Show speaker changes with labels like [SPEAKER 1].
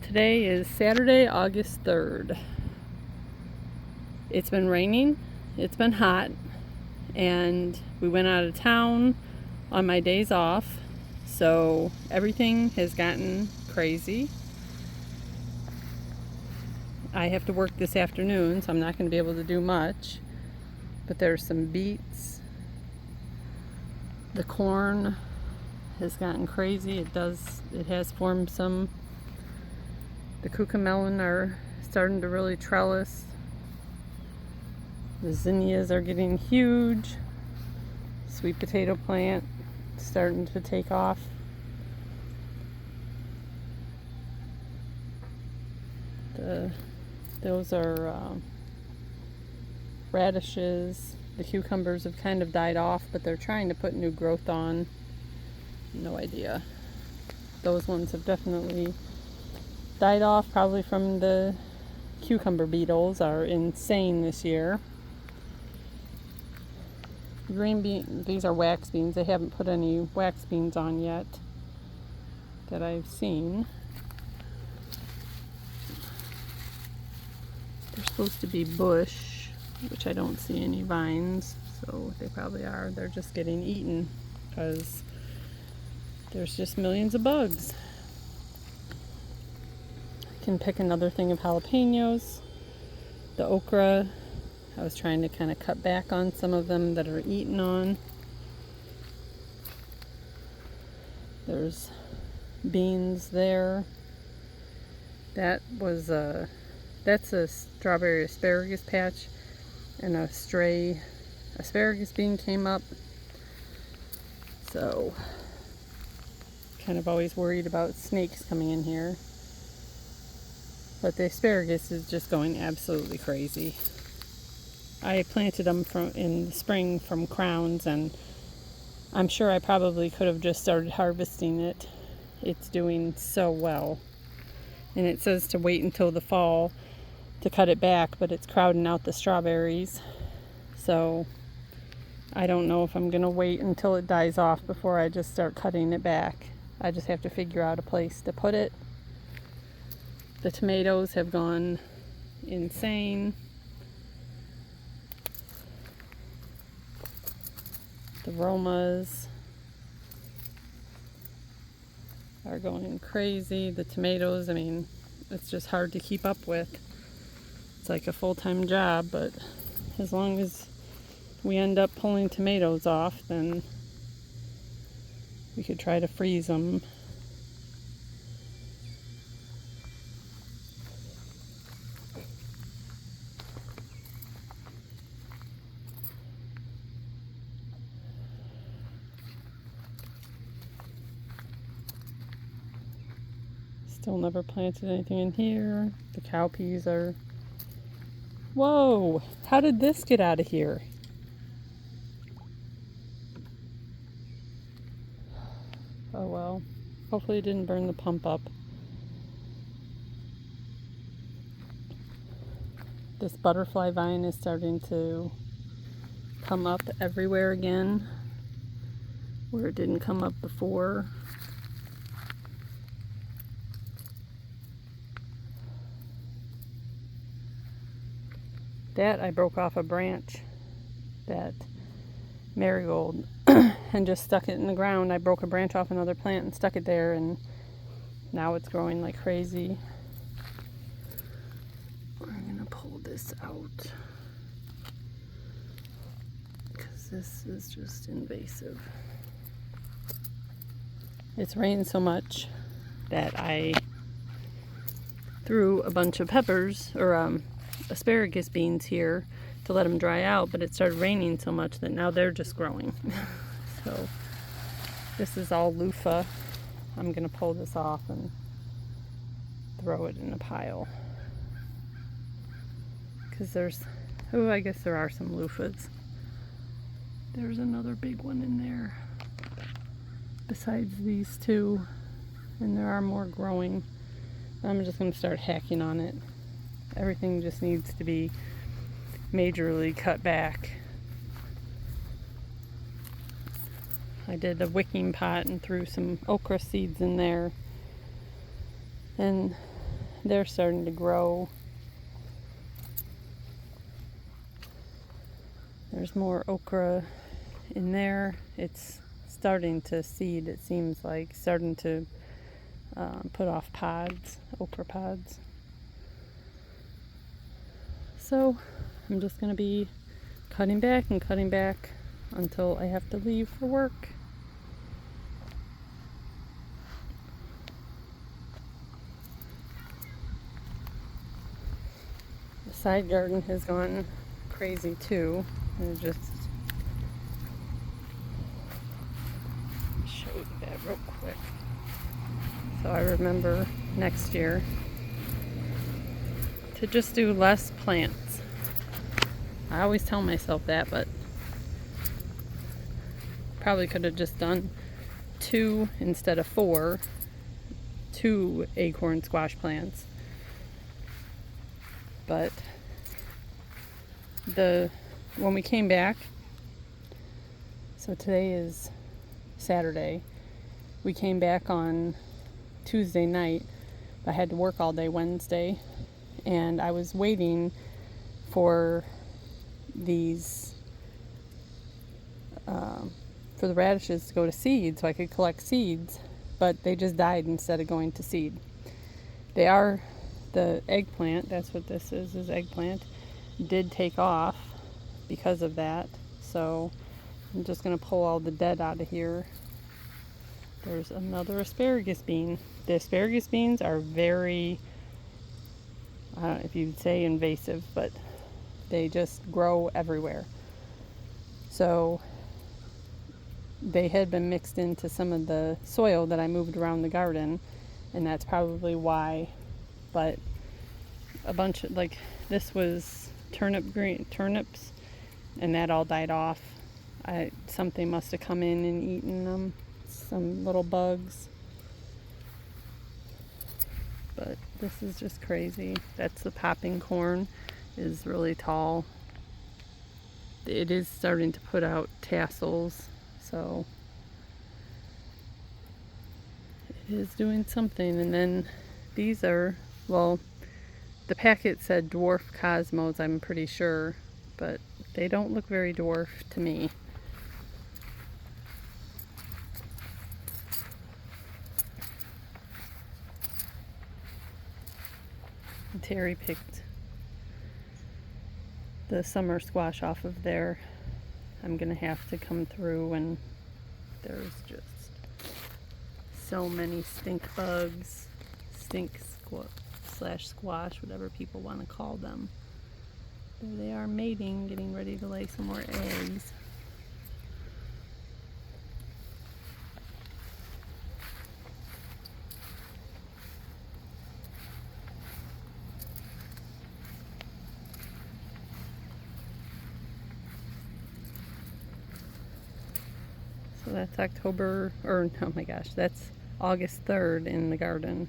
[SPEAKER 1] Today is Saturday, August 3rd. It's been raining, it's been hot, and we went out of town on my days off, so everything has gotten crazy. I have to work this afternoon, so I'm not going to be able to do much, but there's some beets. The corn has gotten crazy. It has formed some. The cucamelon are starting to really trellis. The zinnias are getting huge. Sweet potato plant starting to take off. Those are radishes. The cucumbers have kind of died off, but they're trying to put new growth on. No idea. Those ones have definitely died off, probably from the cucumber beetles are insane this year. Green bean, these are wax beans. They haven't put any wax beans on yet that I've seen. They're supposed to be bush, which I don't see any vines, so they probably are. They're just getting eaten because there's just millions of bugs. I can pick another thing of jalapenos. The okra, I was trying to kind of cut back on some of them that are eaten on. There's beans there. That's a strawberry asparagus patch, and a stray asparagus bean came up. So, kind of always worried about snakes coming in here. But the asparagus is just going absolutely crazy. I planted them in the spring from crowns, and I'm sure I probably could have just started harvesting it. It's doing so well. And it says to wait until the fall to cut it back, but it's crowding out the strawberries. So I don't know if I'm going to wait until it dies off before I just start cutting it back. I just have to figure out a place to put it. The tomatoes have gone insane. The Romas are going crazy. The tomatoes, I mean, it's just hard to keep up with. It's like a full-time job, but as long as we end up pulling tomatoes off, then we could try to freeze them. Still never planted anything in here. The cowpeas are... Whoa! How did this get out of here? Oh well. Hopefully it didn't burn the pump up. This butterfly vine is starting to come up everywhere again, where it didn't come up before. That I broke off a branch, that marigold, and just stuck it in the ground. I broke a branch off another plant and stuck it there, and now it's growing like crazy. I'm gonna pull this out because this is just invasive. It's rained so much that I threw a bunch of peppers, or asparagus beans here to let them dry out, but it started raining so much that now they're just growing. So this is all loofah. I'm gonna pull this off and throw it in a pile, because I guess there are some loofahs. There's another big one in there besides these two, and there are more growing. I'm just gonna start hacking on it. Everything just needs to be majorly cut back. I did a wicking pot and threw some okra seeds in there, and they're starting to grow. There's more okra in there. It's starting to seed, it seems like, starting to put off pods, okra pods. So I'm just going to be cutting back until I have to leave for work. The side garden has gone crazy too. And just show you that real quick. So I remember next year to just do less plants. I always tell myself that, but probably could have just done 2 instead of 4, 2 acorn squash plants. But when we came back, so today is Saturday, we came back on Tuesday night. I had to work all day Wednesday, and I was waiting for these for the radishes to go to seed so I could collect seeds, but they just died instead of going to seed. They are the eggplant, that's what this is eggplant, did take off because of that. So I'm just going to pull all the dead out of here. There's another asparagus bean. The asparagus beans are very, I don't know if you'd say invasive, but they just grow everywhere. So they had been mixed into some of the soil that I moved around the garden, and that's probably why. But a bunch of, like, this was turnips, and that all died off. Something must have come in and eaten them, some little bugs. But this is just crazy. That's the popping corn, is really tall. It is starting to put out tassels, so it is doing something. And then these are, well, the packet said dwarf cosmos, I'm pretty sure, but they don't look very dwarf to me. Terry picked the summer squash off of there. I'm gonna have to come through, and there's just so many stink bugs, slash squash, whatever people want to call them. There they are mating, getting ready to lay some more eggs. So that's October, or oh my gosh, that's August 3rd in the garden.